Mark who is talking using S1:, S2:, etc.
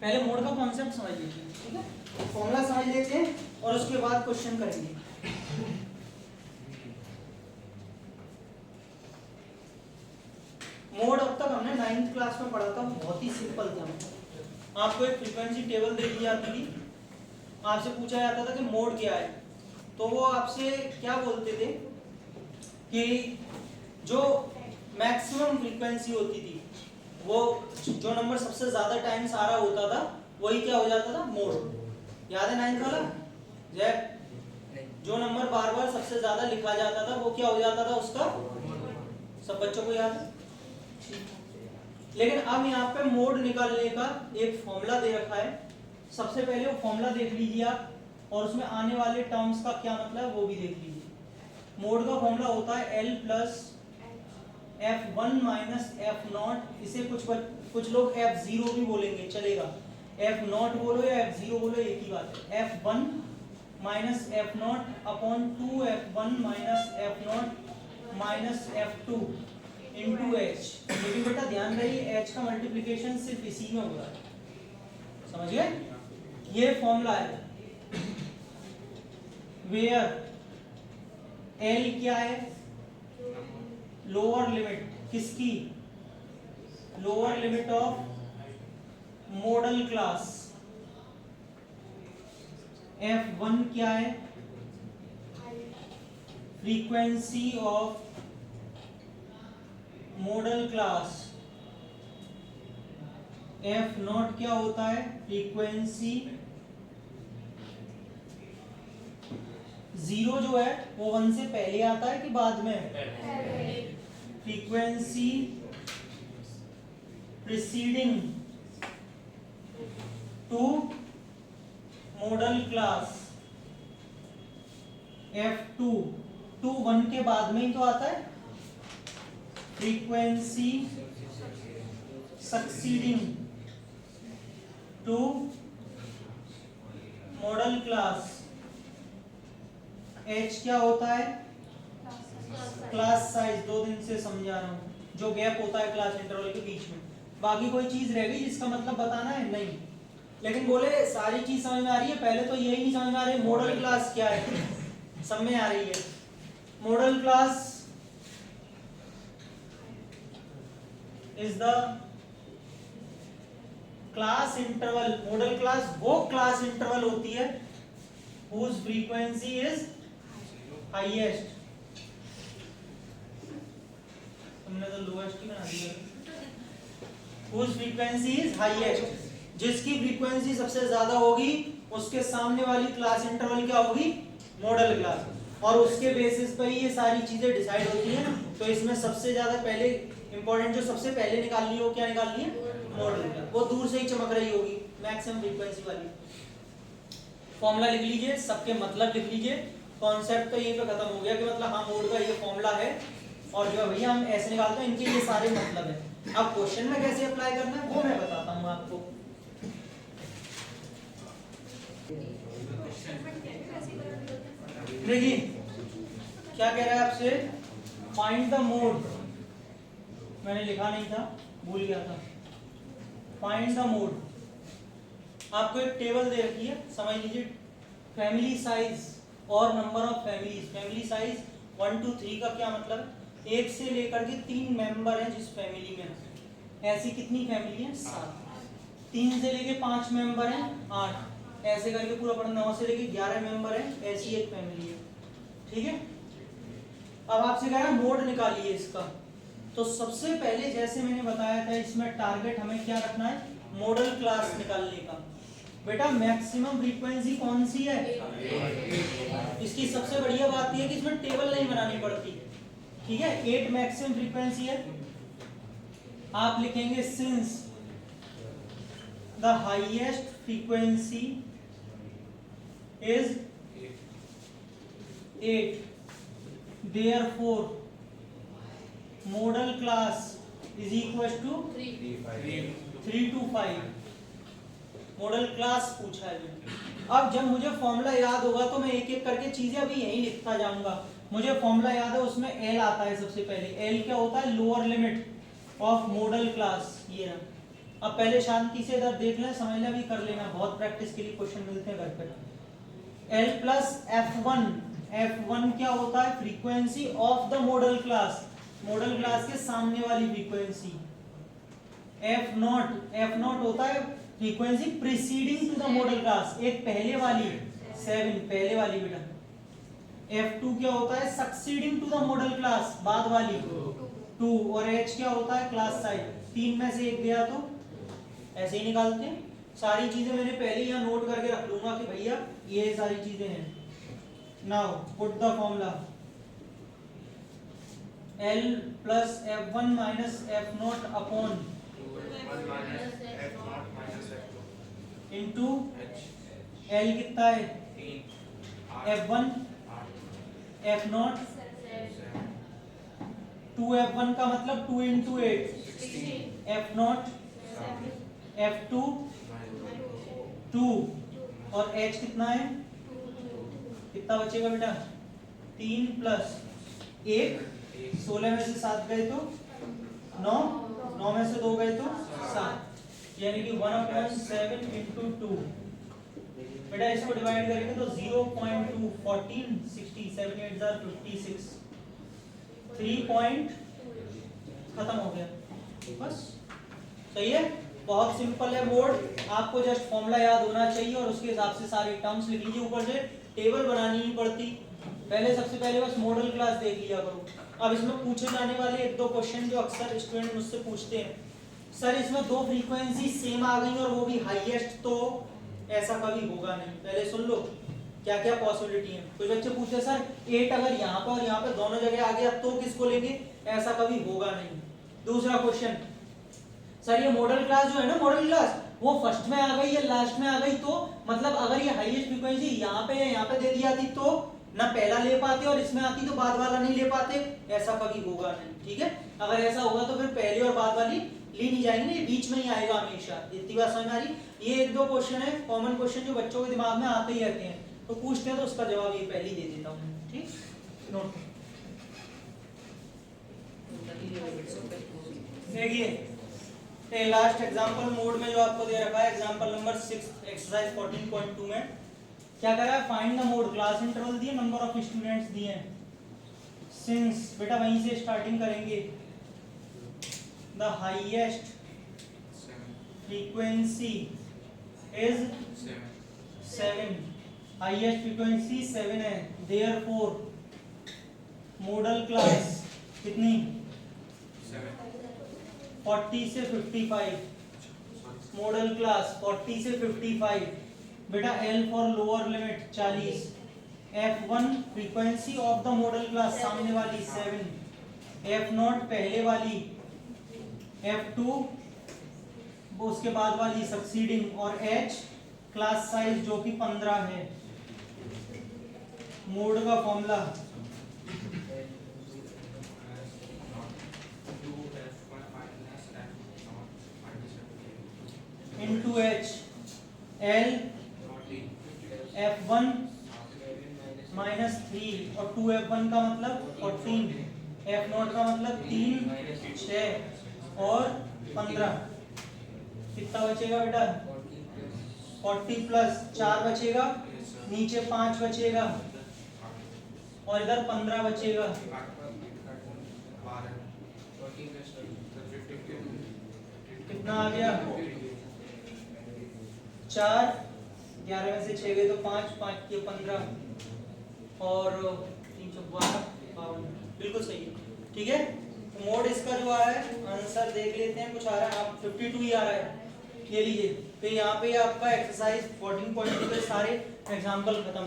S1: पहले मोड का कॉन्सेप्ट समझ लीजिए, ठीक है, फॉर्मूला समझ लेते हैं और उसके बाद क्वेश्चन करेंगे। मोड अब तक हमने 9th क्लास में पढ़ा था, बहुत ही सिंपल था। आपको एक फ्रीक्वेंसी टेबल दे दी जाती थी, आपसे पूछा जाता था कि मोड क्या है, तो वो आपसे क्या बोलते थे कि जो मैक्सिमम फ्रीक्वेंसी होती थी, वो जो नंबर सबसे ज्यादा टाइम्स आ रहा होता था वही क्या हो जाता था, मोड। याद है 9th वाला? जो नंबर बार बार सबसे ज्यादा लिखा जाता था वो क्या हो जाता था उसका, सब बच्चों को याद है? लेकिन अब यहाँ पे मोड निकालने का एक फॉर्मूला दे रखा है। सबसे पहले वो फॉर्मूला देख लीजिए आप, और उसमें आने वाले टर्म्स का क्या मतलब है वो भी देख लीजिए। मोड का फॉर्मूला होता है L plus F1 minus F0। इसे कुछ लोग F0 भी बोलेंगे, चलेगा। F0 बोलो या F0 बोलो, एक ही बात है। F1 minus F0 upon 2F1 minus F0 minus F2 into H। लेकिन बेटा ध्यान रही H का मल्टीप्लीकेशन सिर्फ इसी में हो रहा है, समझिए? ये फॉर्मूला है वेयर L क्या है, लोअर लिमिट किसकी, lower limit of model class. F1 क्या है, frequency of model class. F0 क्या होता है, फ्रीक्वेंसी। 0 जो है वो 1 से पहले आता है कि बाद में, frequency preceding to model class. F2 1 के बाद में ही तो आता है, frequency succeeding to model class. H क्या होता है, क्लास साइज। 2 दिन से समझा रहा हूं, जो गैप होता है क्लास इंटरवल के बीच में। बाकी कोई चीज रह गई जिसका मतलब बताना है? नहीं। लेकिन बोले सारी चीज समझ में आ रही है, पहले तो यही नहीं समझ में आ रही मॉडल क्लास क्या है। सब में आ रही है। Model class is the class interval. Model class वो क्लास इंटरवल होती है whose frequency is highest। तुमने तो लोएस्ट ही बना दिया। whose frequency is highest, जिसकी फ्रीक्वेंसी सबसे ज्यादा होगी उसके सामने वाली क्लास इंटरवल क्या होगी, मॉडल क्लास। और उसके बेसिस पर ही ये सारी चीजें डिसाइड होती हैं। तो इसमें सबसे ज्यादा पहले इंपॉर्टेंट जो सबसे पहले निकालनी है वो क्या निकालनी है, मॉडल क्लास। वो दूर से ही चमक रही होगी, मैक्सिमम फ्रीक्वेंसी वाली। फॉर्मूला लिख लीजिए, सबके मतलब लिख लीजिए। कॉन्सेप्ट तो यहीं पे खत्म हो गया कि मतलब हाँ मोड का ये फॉर्मूला है और जो है भैया हम ऐसे निकालते हैं, इनके ये सारे मतलब है। अब क्वेश्चन में कैसे अप्लाई करना है वो मैं बताता हूँ आपको। देखिए क्या कह रहा है आपसे, फाइंड द मोड। मैंने लिखा नहीं था, भूल गया था। Find the mode. आपको एक टेबल दे रखी है, समझ लीजिए। फैमिली साइज और number of families. Family size 1 2 3 का क्या मतलब है, 1 से लेकर के 3 मेंबर हैं जिस फैमिली में। ऐसी कितनी फैमिली है, 7। 3 से लेके 5 मेंबर हैं, 8। ऐसे करके पूरा पढ़ना। 9 से लेके 11 मेंबर हैं, ऐसी एक फैमिली है। ठीक है। अब आपसे कह रहा है मोड निकालिए इसका। तो सबसे पहले जैसे मैंने बताया था, इसमें टारगेट हमें क्या रखना है, मॉडल क्लास निकालने का। बेटा मैक्सिमम फ्रीक्वेंसी कौन सी है, इसकी सबसे बढ़िया बात यह है कि इसमें टेबल नहीं बनानी पड़ती। ठीक है, 8 मैक्सिमम फ्रीक्वेंसी है। आप लिखेंगे since the highest frequency is 8 therefore model class is equals to 3 to 5। Model class पूछा है। अब जब मुझे फॉर्मूला याद होगा तो मैं एक एक करके चीजें अभी यहीं लिखता जाऊंगा। मुझे फॉर्मूला याद है, उसमें एल आता है सबसे पहले। एल क्या होता है, lower limit of model class. ये रहा, अब पहले शांति से इधर देख लें, समझ लें, भी कर लेना, बहुत प्रैक्टिस के लिए क्वेश्चन मिलते हैं घर पे। L प्लस F1 क्या होता है? Frequency of the model class, model class के सामने वाली फ्रीक्वेंसी। F0 होता है frequency preceding to the model class, एक पहले वाली 7, पहले वाली बेटा। F2 क्या होता है? Succeeding to the model class, बाद वाली 2। और H क्या होता है? Class size. 3 में से एक गया तो ऐसे ही निकालते हैं। सारी चीजें मैंने पहले यहाँ नोट करके रख लूंगा कि भैया ये सारी चीजें हैं। Now put the formula L plus F1 minus F0 upon into L कितना है? F1 F0 2F1 का मतलब 2 इंटू 8 F0 F2 2 और H कितना है? कितना बचेगा बेटा? 3 प्लस 1, 16 में से 7 गए तो 9, 9 में से 2 गए तो 7, यानी कि 1/7 इंटू 2। बेटा इसको डिवाइड करेंगे तो 0.2 14 60 7 8 56 3 पॉइंट, खत्म हो गया बस। सही है, बहुत सिंपल है मोड। आपको जस्ट फॉर्मूला याद होना चाहिए और उसके हिसाब से सारे टर्म्स लिख लीजिए। ऊपर से टेबल बनानी नहीं पड़ती, पहले सबसे पहले बस मॉडल क्लास देख लिया करो। अब इसमें पूछे जाने वाले 1-2 क्वेश्चन जो अक्सर स्टूडेंट मुझसे पूछते हैं, सर इसमें 2 फ्रीक्वेंसी सेम आ गई और वो भी हाईएस्ट, तो ऐसा कभी होगा नहीं। पहले सुन लो क्या क्या पॉसिबिलिटी है। कुछ बच्चे पूछते सर 8 अगर यहाँ पे और यहाँ पे दोनों जगह आ गया तो किसको लेंगे? ऐसा कभी होगा नहीं। दूसरा क्वेश्चन, सर ये मॉडल क्लास जो है ना, मॉडल क्लास वो फर्स्ट में आ गई या लास्ट में आ गई, तो मतलब अगर ये हाईएस्ट फ्रीक्वेंसी यहाँ पे या यहाँ पे दे दी जाती तो ना पहला ले पाते और इसमें आती तो बाद वाला नहीं ले पाते, ऐसा कभी होगा नहीं। ठीक है, अगर ऐसा होगा तो फिर पहली और बाद वाली ली नहीं जाएंगे, ये बीच में ही आएगा हमेशा। इतनी बात समझ आ रही? ये 1-2 क्वेश्चन है कॉमन क्वेश्चन जो बच्चों के दिमाग में आते ही रहते हैं, तो पूछते हैं तो उसका जवाब ये पहले ही दे देता हूँ। ठीक, नोट देखिए लास्ट एग्जांपल मोड में जो आपको दे रखा है, एग्जांपल नंबर 6 एक्सरसाइज 14.2 में क्या करा है? Find the mode, class interval दिए, नंबर ऑफ स्टूडेंट्स दिए हैं। सिंस बेटा वहीं से स्टार्टिंग करेंगे, the highest frequency is 7, highest frequency 7 है, देयरफॉर मॉडल क्लास कितनी? 40 से 55, मॉडल क्लास 40 से 55। बेटा L for lower limit 40, F1 frequency of the model class सामने वाली 7, F0 पहले वाली, F2 उसके बाद वाली सक्सीडिंग, और H क्लास साइज जो कि 15 है। मोड का formula into H, L F1 minus 3 और 2F1 का मतलब 14, F0 का मतलब 3 6 और 15, कितना बचेगा बेटा? 40 प्लस 4 बचेगा, नीचे 5 बचेगा और इधर 15 बचेगा। कितना आ गया? 4, 11 में से 6 गए तो 5, 5 के 15 और 3 चौक 12, बिल्कुल सही है। ठीक है, तो मोड इसका जो आ रहा है आंसर देख लेते हैं, कुछ आ रहा है, आप 52 ही आ रहा है, ये लीजिए। तो यहाँ पे आपका एक्सरसाइज 14.2 के सारे एग्जाम्पल खत्म।